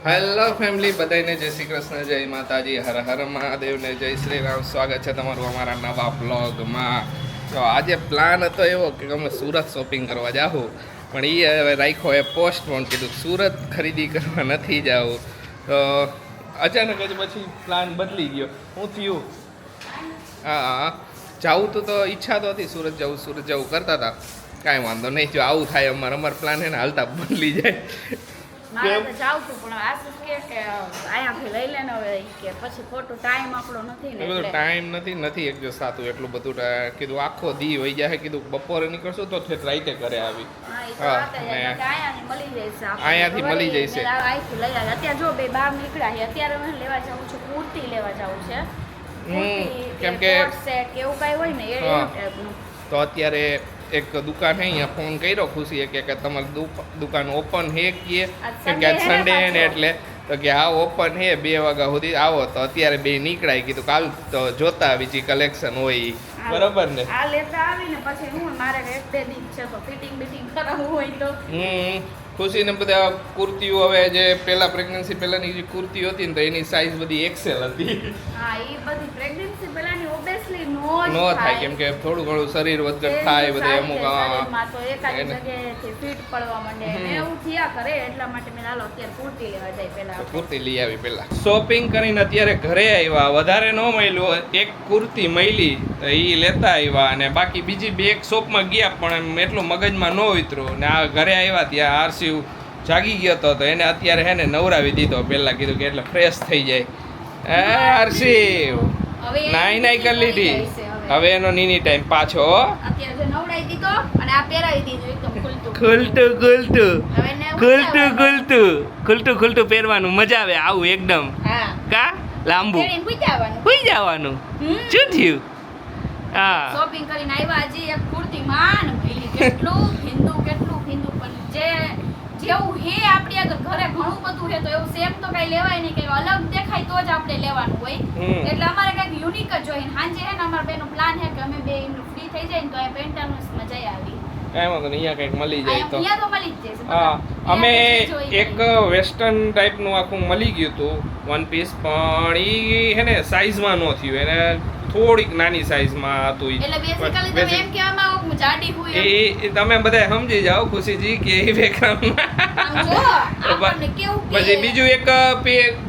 Hello family, બધાને જય શ્રી કૃષ્ણ, જય માતાજી, હર હર મહાદેવને જય શ્રી રામ. સ્વાગત છે તમારું અમારા નવા બ્લોગમાં. તો આજે પ્લાન હતો એવો કે અમે સુરત શોપિંગ કરવા જાઉં, પણ એ હવે રાખ્યો એ પોસ્ટપોન. કીધું સુરત ખરીદી કરવા નથી જવું, તો અચાનક જ પછી પ્લાન બદલી ગયો. હું થયું હા જાવું તો ઈચ્છા તો હતી સુરત જવું કરતા હતા. કાંઈ વાંધો નહીં, જો આવું થાય અમારો પ્લાન છે ને હાલતા બદલી જાય. મારે તો જાવું હતું પણ આશીષ કે અહીંયાથી લઈ લે ને હવે કે પછી ખોટું ટાઈમ આપણો નથી ને એટલે ટાઈમ નથી એડજસ્ટ થતું એટલું બધું. કીધું આખો દી વહી જાય, કીધું બપોરે નીકળશું તો ઠેઠ રાઈતે ઘરે આવી. અહીંયાથી મળી જશે. અહીંથી લઈ આવે. અત્યારે જો બે બહાર નીકળ્યા છે, અત્યારે હું લેવા જાઉં છું, કુર્તી લેવા જાઉં છે. કેમ કે સેટ કે એવું કાંઈ હોય ને એ ટાઈપનું. તો અત્યારે એક દુકાન હે, અહીંયા ફોન કર્યો ખુશીએ કે તમારી દુકાન ઓપન હે કીએ કે આજ સન્ડે હે ને, એટલે તો કે હા ઓપન હે 2 વાગ્યા સુધી આવો. તો અત્યારે બે નીકળાય, કીધું કાલ તો જોતા આવી જે કલેક્શન હોય ઈ. બરોબર ને? આ લેતા આવીને પછી હું મારે 1-2 દિવસ છે તો ફિટિંગ કરાવવું હોય તો ખુશીને બધા કુર્તીઓ હવે જે પહેલા પ્રેગ્નન્સી પહેલાની જે કુર્તી હતી ને તો એની સાઈઝ બધી એક્સેલ હતી. હા, એ બધી પ્રેગ્નન્સી પહેલાની ઓબ્વિયસલી નો થાય, કેમ કે થોડું ઘણું શરીર વધઘટ થાય બધે અમુક તો એકાદી જગ્યાએથી ફિટ પડવા માંડે ને એવું થયા કરે. એટલા માટે મેં હાલો અત્યારે કુર્તી લેવા જાય પહેલા. કુર્તી લઈ આવી પહેલા. શોપિંગ કરીને અત્યારે ઘરે આવ્યા, વધારે ન મળ્યું, એક કુર્તી મળી એ લેતા આવ્યા, અને બાકી બીજી બે એક શોપમાં ગયા પણ એમ એટલું મગજમાં ન ઉતર્યું. ને આ ઘરે આવ્યા ત્યાં આરસીવ જાગી ગયો હતો તો એને અત્યારે હે ને નવરાવી દીધો. પહેલા કીધું કે એટલે ફ્રેશ થઈ જાય. આરસીવ નાઈ કરી લીધી, હવે એનો નીની ટાઈમ પાછો. અત્યારે જો નવડાવી દીધો અને આ પહેરાવી દીધું એકદમ ખુલતું પહેરવાનું મજા આવે. આવું એકદમ કા લાંબુ હુઈ જવાનું. શું થયું? હા, શોપિંગ કરીને આવ્યા. હજી એક કુર્તી માન મળી. કેટલું હિન્દુ પણ જેવું હે આપણી આગળ ઘરે ઘણું બધું હે તો એવું સેમ તો કઈ લેવાય નહીં. કઈ અલગ દેખાય તો જ આપણે લેવાનું હોય. એટલે અમારે કઈક યુનિક જ જોઈએ. સાંજે હે ને અમારા બેનો પ્લાન હે કે અમે બે ફ્રી થઈ જાય ને તો આ પેન્ટાલૂન્સમાં જઈ આવી. કાંઈ વાંધો નહીં, અહીંયા કંઈક મળી જાય તો. અહીંયા તો મળી જ જશે. હા, અમે એક વેસ્ટર્ન ટાઈપનું આખું મળી ગયું હતું વન પીસ, પણ એ હે ને સાઈઝમાં ન થયું, એને થોડીક નાની સાઈઝમાં હતું. એટલે બેઝિકલી તમે એમ કહેવામાં આવો કે જાડી હોય એ તમે બધા સમજી જાઓ ખુશીજી કે એ પછી બીજું એક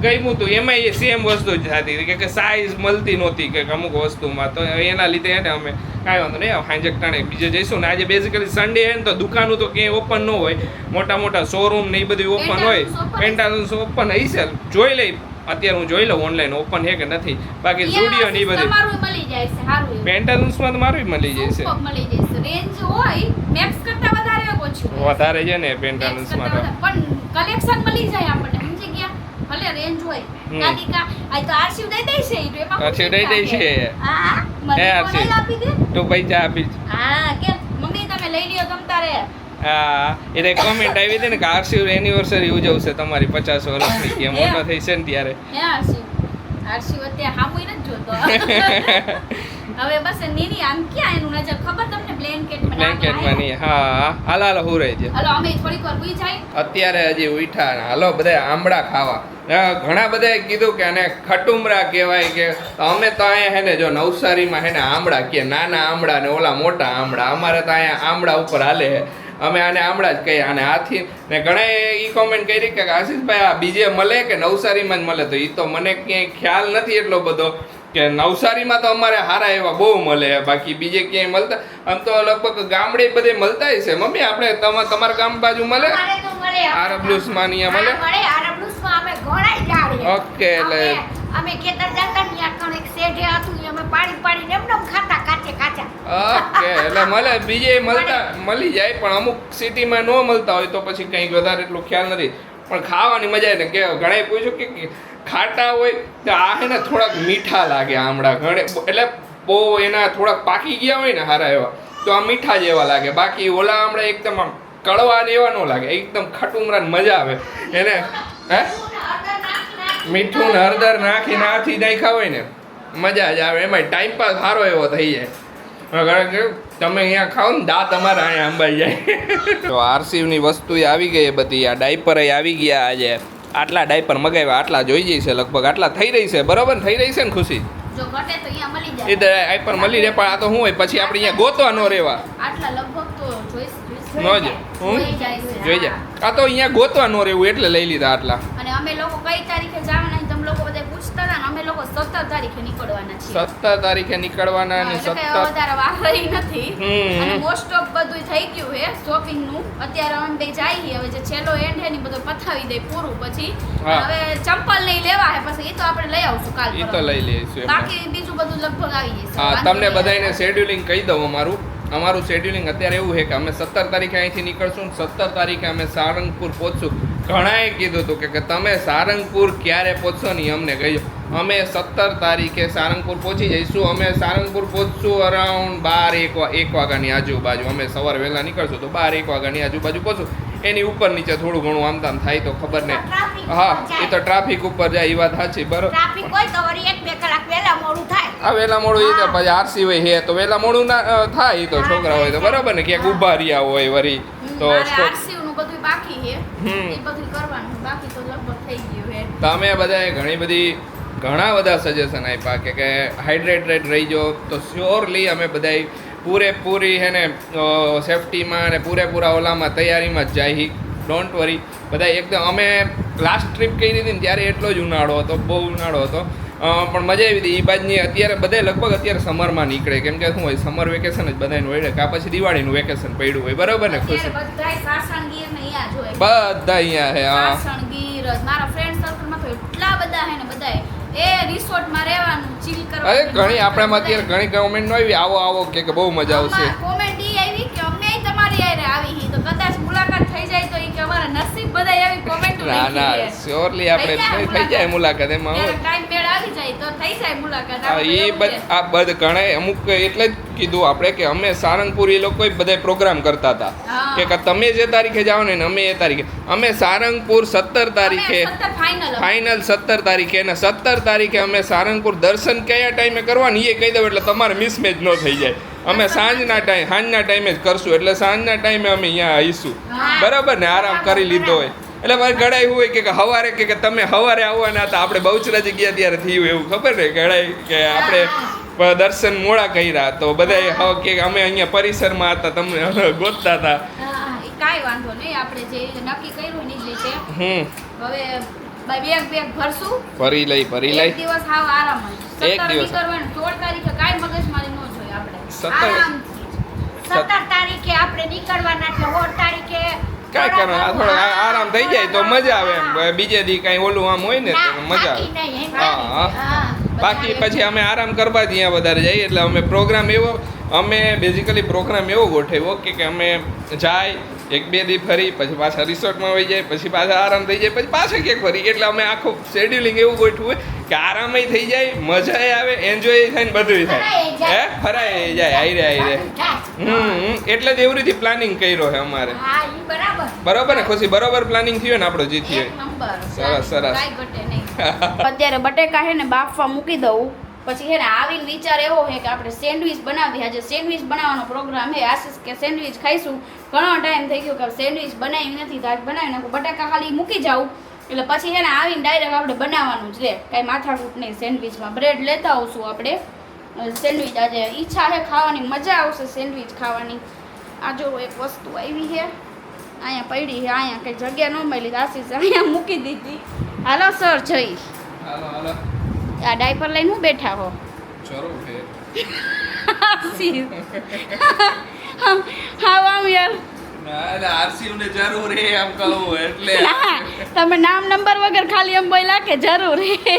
ગમ્યું હતું, એમાં એ સેમ વસ્તુ જ હતી કે સાઈઝ મળતી નહોતી કે અમુક વસ્તુમાં. તો એના લીધે એને અમે કાંઈ વાંધો નહીં, હાંજક ટાણે બીજે જઈશું ને. આજે બેઝિકલી સન્ડે હે ને તો દુકાનો તો ક્યાંય ઓપન ન હોય, મોટા શોરૂમ ને એ બધું ઓપન હોય. પેન્ટાલૂન્સ ઓપન હશે, જોઈ લઈ. અત્યારે હું જોઈ લઉં ઓનલાઈન ઓપન છે કે નથી. બાકી સ્ટુડિયો ને એ બધું તમારું મળી જાય છે. સારું પેન્ટાલૂન્સમાં તો મારું મળી જશે. મળી જશે. રેન્જ હોય મેક્સ કરતા વધારે ઓછું વધારે છે ને પેન્ટાલૂન્સમાં તો, પણ કલેક્શન મળી જાય આપણને. સમજી ગયા? ભલે રેન્જ હોય કાદિકા આ તો આરસીવ દઈ દે છે. આરસીવ દઈ દે છે. હા, મને મોબાઈલ આપી દે તું પૈસા આપી. હા, કે મમ્મી તમે લઈ લ્યો તમ તારે. હા, એટલે કોમેન્ટ આવી હતી ને કે આરસીવ એનિવર્સરી ઉજવશે તમારી 50 વર્ષની, કે મોટો થઈ છે ને ત્યારે. હે આરસીવ અત્યારે હામુય નથી જોતો. હવે બસ નીની આમ ક્યાં એનું નજર ખબર તમને બ્લેન્કેટમાં નહીં. હા, હાલો હું રહી છે. હાલો અમે થોડીક વાર ઉઈ જાય. અત્યારે હજી ઉઠા, હાલો બધા આંબળા ખાવા. ઘણા બધાએ કીધું કે આને ખટુમરા કહેવાય, કે અમે તો અહીંયા હે ને જો નવસારીમાં હે ને આંબળા કહે, નાના આંબળા ને ઓલા મોટા આંબળા. અમારે તો અહીંયા આંબળા ઉપર હાલે. અમે આને આંબળા જ કહીએ. આને હાથી ને ઘણા એ કોમેન્ટ કરી કે આશીષભાઈ આ બીજે મળે કે નવસારીમાં જ મળે? તો એ તો મને ક્યાંય ખ્યાલ નથી એટલો બધો, કે નવસારીમાં તો અમારે સારા એવા બહુ મળે, બાકી બીજે ક્યાંય મળતા. આમ તો લગભગ ગામડે બધે મળતા છે મમ્મી. આપણે તમારા ગામ બાજુ મળે? આરબલુસમાં અહીંયા મળે. ઓકે, એટલે અમે ખેતર જતા ને ત્યાં એક શેઢે હતું, અમે પાડીને એમને ખાતા કાચા. ઓકે, એટલે મળે બીજે મળી જાય, પણ અમુક સિટીમાં ન મળતા હોય તો પછી કંઈક વધારે એટલું ખ્યાલ નથી. પણ ખાવાની મજા આવે ને. કે ઘણાએ પૂછ્યું કે ખાટા હોય તો આ હે ને થોડાક મીઠા લાગે આમળા. એટલે બહુ એના થોડાક પાકી ગયા હોય ને હારા એવા તો આ મીઠા જેવા લાગે. બાકી ઓલા આમળા એકદમ આમ કડવા એવા ન લાગે, એકદમ ખટુમરા મજા આવે એને. હે, મીઠું ને હળદર નાખીને આથી નાખ્યા હોય ને મજા જ આવે. એમાં ટાઈમ પાસ સારો એવો થઈ જાય. તમે અહીંયા ખાઓ ને દાંત અમારા અહીંયા અંબાઈ જાય. તો આરસીવની વસ્તુ આવી ગઈ બધી. આ ડાયપર આવી ગયા આજે. આટલા ડાયપર મગાવ્યા, આટલા જોઈ જશે લગભગ, આટલા થઈ રહી છે, બરોબર થઈ રહી છે ને ખુશી? જો ઘટે તો અહીંયા મળી એ જાય. ડાયપર મળી રહે, પણ આ તો શું હોય પછી આપણે અહીંયા ગોતવા ન રહેવા. આટલા લગભગ તો જોઈશ ન જ જોઈ જાય છે. જોઈ જાય. આ તો અહીંયા ગોતવા ન રહેવું એટલે લઈ લીધા આટલા. અને અમે લોકો કઈ તારીખે જવાના છે તમે લોકો બધા પૂછતા હતા ને, અમે લોકો 17 તારીખે નીકળવાના છીએ. 17 તારીખે નીકળવાના અને એટલે કઈ 17 વધારે વાર રહી નથી. હમ. અને મોસ્ટ ઓફ બધું થઈ ગયું છે શોપિંગ નું. અત્યારે અમે બે જઈએ, હવે જે છેલ્લો એન્ડ છે ને ઈ બધું પતાવી દે પૂરું, પછી હા. હવે ચંપલ નહીં લેવા છે, પછી એ તો આપણે લઈ આવશું કાલ એ તો પરમ. લઈ લઈશું એમાં. બાકી બીજું બધું લગભગ આવી જશે. હા, વાંધો તમને નહીં બધાને આવે. શેડ્યુલિંગ કહી દઉં. અમારું શેડ્યુલિંગ અત્યારે એવું છે કે અમે 17 તારીખે અહીંથી નીકળશું ને 17 તારીખે અમે સારંગપુર પહોંચશું. ઘણાએ કીધું હતું કે તમે સારંગપુર ક્યારે પહોંચશો નહીં અમને કહીજો. અમે 17 તારીખે સારંગપુર પહોંચી જઈશું. અમે સારંગપુર પહોંચશું અરાઉન્ડ 12-1 વાગ્યાની આજુબાજુ. અમે સવારે વહેલા નીકળશું તો 12-1 વાગ્યાની આજુબાજુ પહોંચું. એની ઉપર નીચે થોડું ઘણું આમ તામ થાય તો ખબર નહીં. હા, એ તો ટ્રાફિક ઉપર જાય, એ વાત સાચી, બરોબર. ટ્રાફિક હોય તો વળી 1-2 કલાક વહેલા મોડું થાય. આ વહેલા મોડું એ તો પછી આરસી હોય હે તો વહેલા મોડું ના થાય. એ તો છોકરા હોય તો બરાબર ને, ક્યાંક ઊભા રહ્યા હોય વળી તો મારે stop. RCU નું બધું બાકી છે. હમ. એ બધું કરવાનું બાકી તો લગભગ થઈ ગયું છે. તમે બધાએ ઘણા બધા સજેશન આપ્યા કે હાઇડ્રેટેડ રહીજો. તો શ્યોરલી અમે બધાએ પૂરેપૂરી હે ને સેફટીમાં અને પૂરેપૂરા ઓલામાં તૈયારીમાં જ જાય. ડોન્ટ વરી બધા એકદમ. અમે લાસ્ટ ટ્રીપ કરી હતી ને ત્યારે એટલો જ ઉનાળો હતો, બહુ ઉનાળો હતો, પણ મજા આવી હતી. એ બાજની અત્યારે બધા લગભગ અત્યારે સમરમાં નીકળે, કેમ કે શું હોય સમર વેકેશન જ બધાને હોય, કાં પછી દિવાળીનું વેકેશન પડ્યું હોય, બરાબર ને ખુશી? અત્યારે બધાય સાસણગીર ને અહીંયા જ હોય. બધા અહીંયા હે. હા, સાસણગીર જ. મારા ફ્રેન્ડ સર્કલમાં તો એટલા બધા હે ને, બધાય એ રિસોર્ટમાં રહેવાનું, ચીલ અરે કરવાનું. ઘણી આપણામાં અત્યારે ઘણી ગવર્મેન્ટ નો આવી આવો આવો કે બહુ મજા આવશે. કોમેન્ટ ઈ આવી કે અમે તમારી હારે આવી હી, તો કદાચ મુલાકાત થઈ જાય તો ઈ કે અમારા નસીબ બધાય આવી કોમેન્ટ ના ના શ્યોરલી આપણે થઈ જાય મુલાકાત. એમાં હું ટાઈમ મેળ આવી જાય તો થઈ જાય મુલાકાત. હા, આપણે એ એવું છે. આ બધા ઘણા અમુક એટલે જ કીધું આપણે કે અમે સારંગપુર એ લોકો બધા પ્રોગ્રામ કરતા હતા હા. કે તમે જે તારીખે જાઓ ને અમે એ તારીખે. અમે સારંગપુર 17 તારીખે અમે 17 final ફાઇનલ 17 તારીખે અને 17 તારીખે અમે સારંગપુર દર્શન કયા ટાઈમે કરવાની એ કહી દઉં એટલે તમારે મિસમેચ ન થઈ જાય. અમે સાંજના ટાઈમે જ કરશું, એટલે સાંજના ટાઈમે અમે અહીંયા આવીશું, બરાબર ને? આરામ કરી લીધો હોય એટલે મારે ઘડાય એવું હોય કે સવારે કે તમે સવારે આવવાના હતા, આપણે બહુચરાજી ગયા ત્યારે થયું એવું, ખબર ને? ઘડાય કે આપણે દર્શન મોડા કર્યા તો બધા કે અમે અહીંયા પરિસરમાં હતા, તમને ગોતતા હતા. હા, ઈ કાંઈ વાંધો નહીં. આપણે જે નક્કી કર્યું ને ઈ જ રીતે હવે બેગ ભરશું. ફરી લઈ એક દિવસ હાવ આરામ જ. એક 17 દિવસ. નીકળવાનું, 16 તારીખે કાંઈ મગજમારી ન જોઈએ આપણે. 17 આરામથી. 17 તારીખે આપણે નીકળવાના એટલે 16 તારીખે કાંઈ કરો આ થોડો આરામ થઈ જાય તો મજા આવે એમ. બીજે દી કાંઈ ઓલું આમ હોય ને તો મજા આવે. હા, હા. હા. બાકી પછી અમે આરામ કરવા જ અહીંયા વધારે જઈએ, એટલે અમે પ્રોગ્રામ એવો બેઝિકલી પ્રોગ્રામ એવો ગોઠવ્યો કે અમે જાય 1-2 દી ફરી પછી પાછા રિસોર્ટમાં વહી જાય, પછી પાછા આરામ થઈ જાય, પછી પાછા ક્યાંક ફરી. એટલે અમે આખું શેડ્યુલિંગ એવું ગોઠવું હોય કે આરામય થઈ જાય, મજાય આવે, એન્જોય થાય ને બધું થાય. ફરાય જાય આઈ રે. એટલે જ એવી રીતે પ્લાનિંગ કર્યો છે અમારે, હા, ઈ બરાબર. બરોબર ને ખુશી? બરોબર પ્લાનિંગ થયું ને આપણો જીતી એક નંબર. સરસ, સરસ. કાંઈ ઘટે નહીં. અત્યારે બટેકા હે ને બાફવા મૂકી દઉં, પછી હે ને આવીને વિચાર એવો છે કે આપણે સેન્ડવિચ બનાવીએ. આજે સેન્ડવિચ બનાવવાનો પ્રોગ્રામ છે. આશીષ કે સેન્ડવિચ ખાઈશું, ઘણો ટાઈમ થઈ ગયો કે સેન્ડવિચ બનાવી નથી, તો આજ બનાવી નાખું. બટેકા ખાલી મૂકી જાઉં એટલે પછી હે ને આવીને ડાયરેક્ટ આપણે બનાવવાનું જ રે, કાંઈ માથાકૂટ નહીં. સેન્ડવિચમાં બ્રેડ લેતા આવશું આપણે. સેન્ડવિચ આજે ઈચ્છા છે ખાવાની, મજા આવશે સેન્ડવિચ ખાવાની. આ જો એક વસ્તુ આવી છે અહીંયા પડી છે, અહીંયા કંઈ જગ્યા ન મળી, આશીષ અહીંયા મૂકી દીધી. હાલો સર જઈ હાલો હાલો આ ડાયપર લઈને હું બેઠા હો. જરૂર છે. હા આમ યાર ના એટલે આરસીયુ ને જરૂર હે આમ કહું એટલે ના, તમે નામ નંબર વગર ખાલી એમ બોલ્યા કે જરૂર હે.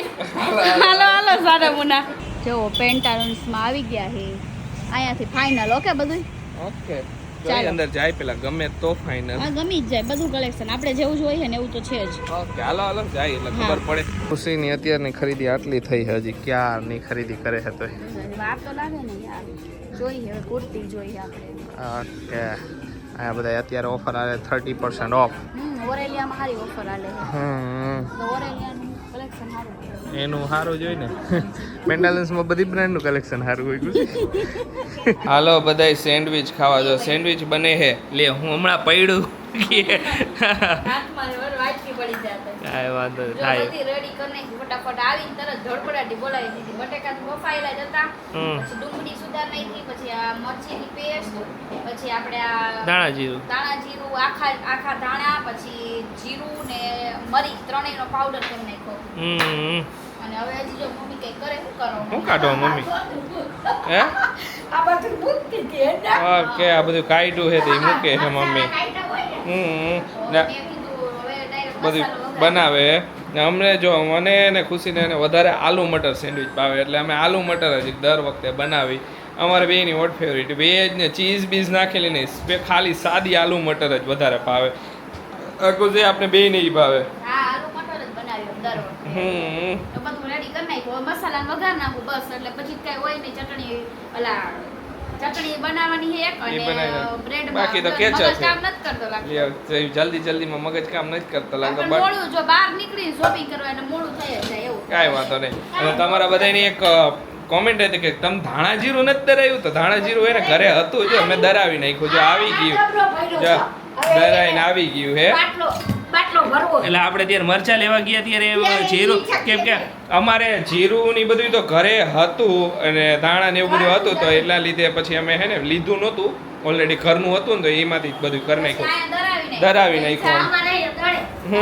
હાલો હાલો સારા મુના. જો પેન્ટાલન્સમાં આવી ગયા હે, અહીંયાથી ફાઇનલ. ઓકે બધું ઓકે ચાલો. અંદર જાય પેલા ગમે તો ફાઇનલ. હા ગમી જ જાય બધું કલેક્શન. આપણે જેવું જોઈએ છે ને એવું તો છે જ. ઓકે હાલો હાલો જાય એટલે ખબર પડે. ખુશીની અત્યારની ખરીદી આટલી થઈ છે, હજી ક્યારની ખરીદી કરે છે તો વાર તો લાગે ને યાર. જોઈએ હવે કુર્તી જોઈએ આપણે. ઓકે આ બધા અત્યારે ઓફર આવે 30% ઓફ. ઓરેલિયામાં સારી ઓફર આલે છે. તો ઓરેલિયાનું કલેક્શન સારું છે. એનું સારું જોઈ ને પેન્ટાલન્સમાં બધી બ્રાન્ડનું કલેક્શન સારું હોય. હાલો બધાય સેન્ડવિચ ખાવા જો. સેન્ડવિચ બને છે લે હું હમણાં પડ્યું હાથમાં વાટકી પડી જાતે. કાંઈ વાંધો નહીં, જો થાય. બધી રેડી કરી નાખી ફટાફટ આવીને તરત ધડપડાટી બોલાવી દીધી. બટેકા તો બફાયેલા જ હતા. હમ. પછી ડુંગળી સુધાર નાખી, પછી આ મરચીની પેસ્ટ, પછી આપણે આ દાણા જીરું. દાણા જીરું, આખા ધાણા, પછી જીરું ને મરી ત્રણેયનો પાવડર કરી નાખ્યો. હમ. અને હવે હજી જો મમ્મી કઈ કરે શું કરો શું કાઢો મમ્મી? હે આ બધું મૂકતી હતી એને. ઓકે, આ બધું કાઢ્યું છે તે મૂકે છે મમ્મી. કાંઈટા હોય ને. હમ. તો મેં કીધું હવે direct બધું મસાલો વઘારી. બનાવે ને અમને જો મને ને ખુશીને એને વધારે આલુ મટર સેન્ડવિચ ભાવે એટલે અમે આલુ મટર જ દર વખતે બનાવી. અમારે બેયની ઓટ ફેવરિટ વેજ ને ચીઝ બીઝ નાખેલી નહીં, ખાલી સાદી આલુ મટર જ વધારે ભાવે. આખું જે આપણે બેયને ઈ ભાવે. હા આલુ મટર જ બનાવ્યો દર વખતે. હમ. તો બધું રેડી કરી નાખ્યું. હવે મસાલા વઘાર નાખું બસ, એટલે પછી કઈ હોય નહીં. ચટણી ચટણી બનાવવાની છે એક, ઈ અને બનાવી. બ્રેડ બાકી તો કેચઅપ છે. કામ નથી કરતો લાગતો. જલ્દીમાં મગજ કામ નથી કરતા લાગતો, પણ બટ મોડું જો બહાર નીકળી શોપિંગ કરવા એટલે મોડું થઈ જ જાય એવું. કાંઈ વાંધો નહીં. અને તમારા બધાની એક કોમેન્ટ હતી કે તમે ધાણા જીરું નથી દરાવ્યું, તો ધાણા જીરું એને ઘરે હતું, જો મેં દરાવી નાખ્યું, જો આવી ગયું, ડબલો ભર્યો જો છે. હવે દરાઈને આવી ગયું હે. બાટલો ભરવો. એટલે આપણે ત્યારે મરચા લેવા ગયા ત્યારે જીરું, કેમ કે અમારે જીરું ની બધું તો ઘરે હતું અને ધાણા ને એવું બધું હતું, તો એટલા લીધે પછી અમે હે ને લીધું નહોતું, ઓલરેડી ઘરનું હતું ને તો એમાંથી જ બધું કરી નાખ્યું, અહીંયા દરાવી નાખ્યું. આમાં નહીં દળે. હમ.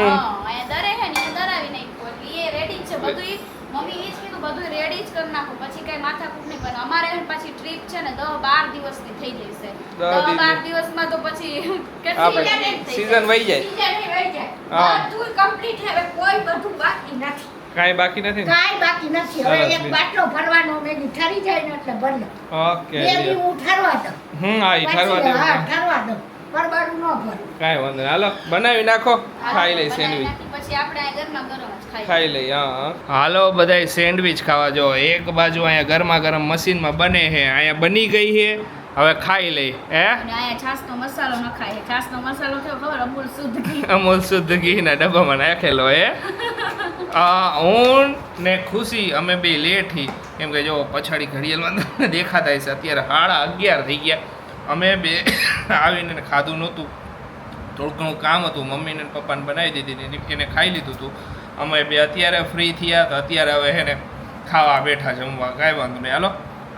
અહીંયા દરે છે ને એ દરાવી નાખ્યું. એટલે એ રેડી છે બધું. મમ્મી એ જ કીધું બધું રેડી જ કરી નાખો, પછી કઈ માથાકૂટ નહીં. પણ અમારે છે ને પાછી ટ્રીપ છે ને 10-12 દિવસની થઈ જશે. 10-12 દિવસમાં તો પછી આપણે કેટલી season વહી જાય. બીજાને વહી જાય. હા. બધું complete હવે કોઈ બધું બાકી નથી. કાંઈ બાકી નથી ને? કાંઈ બાકી નથી. હવે સરસ એક બેન. બાટલો ભરવાનો મેં કીધું ઠરી જાય ને એટલે ભર લો. ઓકે બે દી હું ઠરવા દઉં. હા ઈ ઠરવા પછી, હા, દે, ઠરવા દઉં. પરબારું ન ભરું. કાંઈ વાંધો નહીં. હાલો બનાવી નાખો, ખાઈ લઈ બનાવી સેન્ડવિચ. નાખી, પછી આપણે આ ગરમા ગરમ જ ખાઈ લઈ. હા હાલો બધાય સેન્ડવિચ ખાવા જો. એક બાજુ અહીંયા ગરમા ગરમ મશીનમાં બને છે, અહીંયા બની ગઈ છે, હવે ખાઈ લઈ. હે અને અહીંયા છાશનો મસાલો નખાય છે. છાશનો મસાલો કેવો ખબર? અમૂલ શુદ્ધ ઘી. અમૂલ શુદ્ધ ઘીના ડબ્બામાં નાખેલો હે. હું ને ખુશી અમે બે લેઠી, કેમ કે જો પછાડી ઘડિયાળમાં તમને દેખાતા હશે અત્યારે 11:30 થઈ ગયા. અમે બે આવીને ખાધું નહોતું, થોડું ઘણું કામ હતું, મમ્મીને ને પપ્પાને બનાવી દીધી, એને ખાઈ લીધું હતું. અમે બે અત્યારે ફ્રી થયા તો અત્યારે હવે હે ને ખાવા બેઠા જમવા. કાંઈ વાંધો નહીં, હાલો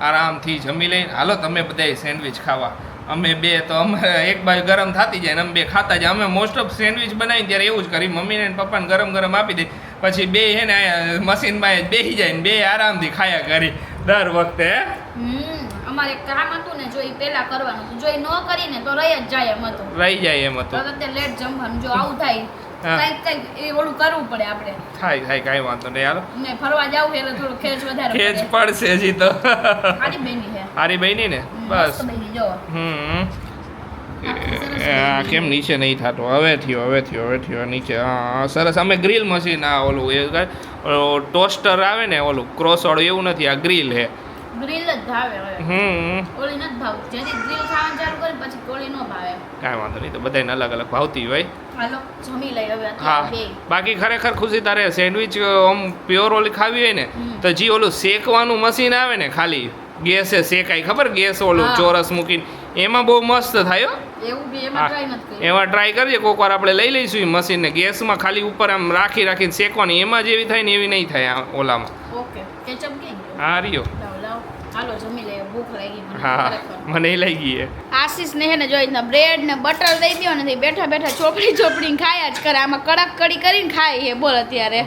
આરામથી જમી લઈને હાલો તમે બધાય સેન્ડવિચ ખાવા. અમે બે તો અમારે એક બાજુ ગરમ થતી જાય ને અમે બે ખાતા જાય. અમે મોસ્ટ ઓફ સેન્ડવિચ બનાવીને ત્યારે એવું જ કરી, મમ્મીને ને પપ્પાને ગરમ ગરમ આપી દે, પછી બે હે ને અહીંયા મશીનમાં જ બેસી જાય ને બે આરામથી ખાયા કરી દર વખતે. અમારે એક કામ હતું ને, જો એ પેલા કરવાનું હતું. જો એ ન કરીને તો રહી જ જાય એમ હતું. રહી જાય એમ હતું. તો અત્યારે લેટ જમવાનું. જો આવું થાય હા. કંઈક એ ઓલું કરવું પડે આપણે. થાય કાંઈ વાંધો નહીં, હાલો ને ફરવા જાવું એટલે થોડું ખેંચ વધારે ખેંચ પડે. પડશે હજી તો. ખાલી બેની છે. હારી બહેની ને બસ. મસ્ત બેની જો. કેમ નીચે નહીં થતો? હવે થયો નીચે. હા સરસ. અમે ગ્રીલ મશીન, આ ઓલું એ ટોસ્ટર આવે ને ઓલું ક્રોસ વાળું, એવું નથી, આ ગ્રીલ હે. ગ્રીલ જ ભાવે હવે. ઓલી નથી ભાવતી. જેથી ગ્રીલ ખાવાનું ચાલુ કરે પછી ઓલી ન ભાવે. કાંઈ વાંધો નહીં, તો બધાને અલગ અલગ ભાવતી હોય. હાલો જમી લઈ હવે હા અત્યારે બે. બાકી ખરેખર ખુશી તારે સેન્ડવિચ આમ પ્યોર ઓલી ખાવી હોય ને તો જે ઓલું શેકવાનું મશીન આવે ને, ખાલી ગેસે શેકાય, ખબર ગેસ ઓલું હા. ચોરસ મૂકીને, એમાં બહુ મસ્ત થાય હો. એવું બી હા. એમાં ટ્રાય નથી કરી. એમાં ટ્રાય કરજે કોક વાર. આપણે લઈ લઈશું એ મશીનને, ગેસમાં ખાલી ઉપર આમ રાખીને શેકવાની, એમાં જેવી થાય ને એવી નહીં થાય આ ઓલામાં. ઓકે કેચઅપ કે હા રહ્યો. લાવ લાવ. હાલો જમી લઈએ, ભૂખ લાગી મને હા ખરેખર. મને લઈ ગઈ હે. આશીષ ને હે ને જોઈ બ્રેડ ને બટર દઈ દો ને બેઠા બેઠા ચોપડીને ખાયા જ કરે. આમાં કડક કડી કરીને ખાય હે બોલ અત્યારે.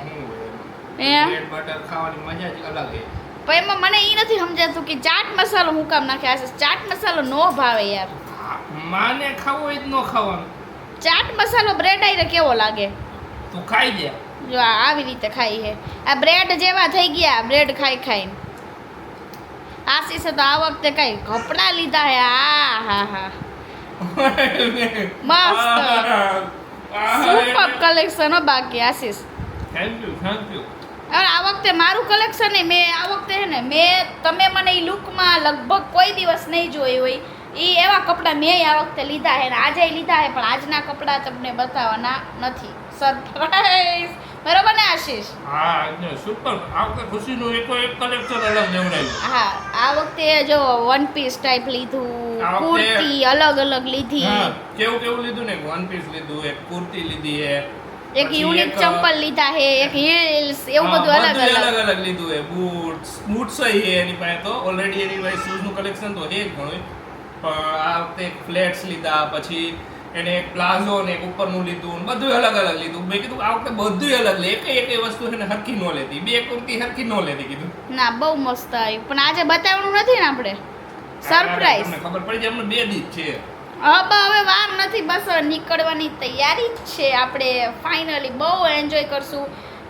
બટર ખાવાની મજા જ અલગ હે. પણ એમાં મને એ નથી સમજાતું કે ચાટ મસાલો હું કામ નાખે. આશીષ ચાટ મસાલો નો ભાવે યાર. માને ખાવું હોય તો ન ખાવાનું. ચાટ મસાલો બ્રેડ આઈને કેવો લાગે? તું ખાઈ જા. જો આવી રીતે ખાઈ હે. આ બ્રેડ જેવા થઈ ગયા બ્રેડ ખાઈને. આશીષે તો આ વખતે કઈ કપડા લીધા હે. હા મસ્ત સુપર કલેક્શન હો બાકી આશીષ. Thank you. હવે આ વખતે મારું કલેક્શન નહીં, મેં આ વખતે હે ને તમે મને એ લુકમાં લગભગ કોઈ દિવસ નહીં જોઈ હોય એ એવા કપડાં મેં આ વખતે લીધા હે ને આજે લીધા હે. પણ આજના કપડાં તમને બતાવવાના નથી. સરપ્રાઈઝ બરોબર ને આશીષ? હા સુપર. આ વખતે ખુશીનું એક કલેક્શન અલગ લેવડાવ્યું. હા, આ વખતે જો વન પીસ ટાઈપ લીધું, આ વખતે- કુર્તી અલગ અલગ લીધી, હા કેવું લીધું ને, વન પીસ લીધું, એક કુર્તી લીધી હે, એક પછી યુનિક એક, ચંપલ લીધા હે, એક હીલ્સ, એવું હા, બધું અલગ અલગ. અલગ લીધું હે. બૂટ્સ હે એની પાસે તો ઓલરેડી એની પાસે શૂઝ નું કલેક્શન તો હે જ ઘણું, પણ આ વખતે ફ્લેટ્સ લીધા, પછી એને એક પ્લાઝો ને એક ઉપરનું લીધું, બધું અલગ અલગ લીધું. મેં કીધું આ વખતે બધું અલગ લે, એક વસ્તુ છે ને હરખી નો લેતી, બે કુર્તી હરખી નો લેતી કીધું. ના, બહુ મસ્ત આવી, પણ આજે બતાવવાનું નથી ને આપણે. સરપ્રાઈઝ. તમને ખબર પડી જાય, અમને 2 દિવસ છે. હવે વાર નથી, બસ હવે નીકળવાની તૈયારી જ છે. આપણે ફાઇનલી બહુ એન્જોય કરશું.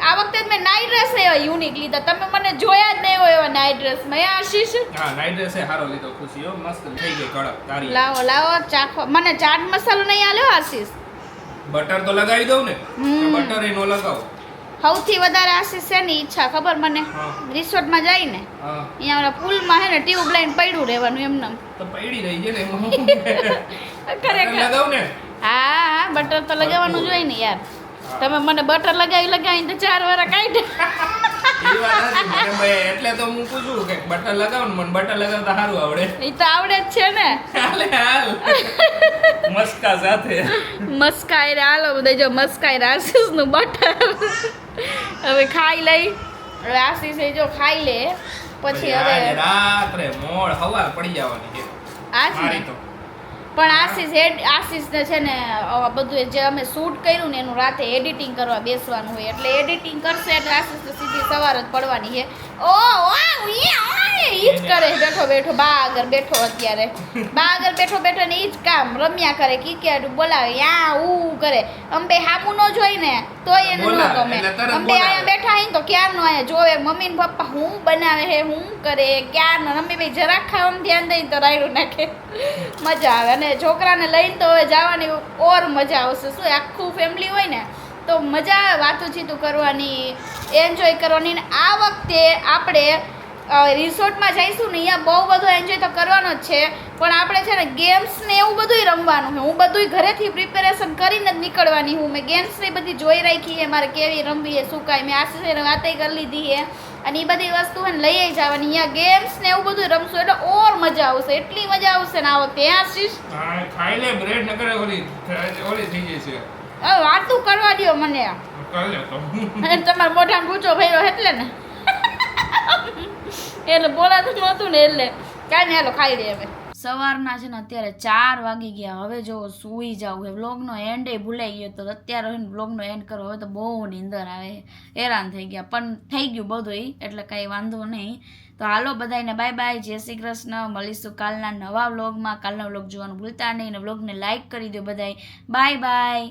આ વખતે જ મેં નાઇટ ડ્રેસ એવા યુનિક લીધા, તમે મને જોયા જ નહીં હોય એવા નાઇટ ડ્રેસમાં. એ આશીષ, હા નાઈટ ડ્રેસ સારો લીધો ખુશી, હો મસ્ત થઈ ગઈ કડક તારી. લાવો લાવો ચાખો. મને ચાટ મસાલો નહીં આલ્યો આશીષ. બટર તો લગાવી દઉં ને, હમ. બટર એ નો લગાવો. સૌથી વધારે આશીષ શેની ઈચ્છા ખબર મને? હા. રિસોર્ટમાં જઈને હા અહીંયા ઓલા પુલમાં હે ને ટ્યુબ લાઈન પડ્યું રહેવાનું એમને. તો પડી રહી છે ને એમાં હું બટર ખરેખર. લગાવ ને. હા, બટર તો લગાવવાનું જ હોય ને યાર. તમે મને બટર લગાવીને તો 4 વાર કાઢ્યા. એ વાત નથી. મને ભાઈ એટલે તો હું પૂછું કે બટર લગાવ ને, મને બટર લગાવતા સારું આવડે. એ તો આવડે જ છે ને. હાલે હાલ મસ્કા સાથે. મસ્કાઈ રે હાલો બધા, જો મસ્કાઈ રે આશીષનું બટર. હવે ખાઈ લઈ. હવે આશીષે જો ખાઈ લે પછી આજે હવે રાત્રે મોડ હવાર પડી જવાની છે આજ ને. મારી તો. પણ આશીષને છે ને બધું જે અમે શૂટ કર્યું ને એનું રાતે એડિટિંગ કરવા બેસવાનું હોય, એટલે એડિટિંગ કરશે એટલે આશીષને સીધી સવાર જ પડવાની છે. ઈ જ કરે બેઠો બા આગળ બેઠો અત્યારે. બા આગળ બેઠો ને ઈ જ કામ રમ્યા કરે, કિકેટ બોલાવે, યા ઉ કરે. અંબે હામુ નો જોઈ ને તોય એને ન બોલાવે, ગમે. એટલે તરત અંબે બોલાવે. અહીંયા બેઠા હોય ને તો ક્યારનો અહીંયા જોવે મમ્મી ને પપ્પા હું બનાવે હે, હું કરે ક્યારનો. મમ્મી ભાઈ જરાક ખાવામાં ધ્યાન દઈને તો રાયડું નાખે. મજા આવે. અને છોકરાને લઈને તો હવે જવાની ઓર મજા આવશે. શું આખું ફેમિલી હોય ને તો મજા આવે વાતુચીતું કરવાની, એન્જોય કરવાની. ને આ વખતે આપણે રિસોર્ટમાં જઈશું ને અહીંયા બહુ બધો એન્જોય તો કરવાનો જ છે, પણ આપણે છે ને ગેમ્સ ને એવું બધુંય રમવાનું છે. હું બધુંય ઘરેથી પ્રિપેરેશન કરીને જ નીકળવાની હું. મેં ગેમ્સની બધી જોઈ રાખી છે, મારે કેવી રમવી છે શું કાંઈ. મેં આશીષને વાતે કરી લીધી છે અને એ બધી વસ્તુ છે ને લઈ જવાની. અહીંયા ગેમ્સ ને એવું બધું રમશું એટલે ઓર મજા આવશે, એટલી મજા આવશે ને આ વખતે. આશીષ હા ખાઈ લે, બ્રેડ ન કરે ઓલી થઈ ગઈ છે. હવે વાતું કરવા દો મને. કરી લે તો. અને તમારા મોઢામાં ગૂંચો ભર્યો એટલે ને એટલે બોલાતું નહોતું ને એટલે કાંઈ નહીં. હાલો ખાઈ લે હવે. સવારના છે ને અત્યારે 4 વાગી ગયા. હવે જો સૂઈ જાવ છે. વ્લોગનો એન્ડ ભૂલાઈ ગયો તો અત્યારે છે ને વ્લોગનો એન્ડ કરો. હવે તો બહુ નીંદર આવે, હેરાન થઈ ગયા, પણ થઈ ગયું બધું એટલે કાંઈ વાંધો નહીં. તો હાલો બધાને બાય બાય, જય શ્રી કૃષ્ણ. મળીશું કાલના નવા વ્લોગમાં. કાલનો વ્લોગ જોવાનું ભૂલતા નહીં અને વ્લોગને લાઈક કરી દો બધાય. Bye bye.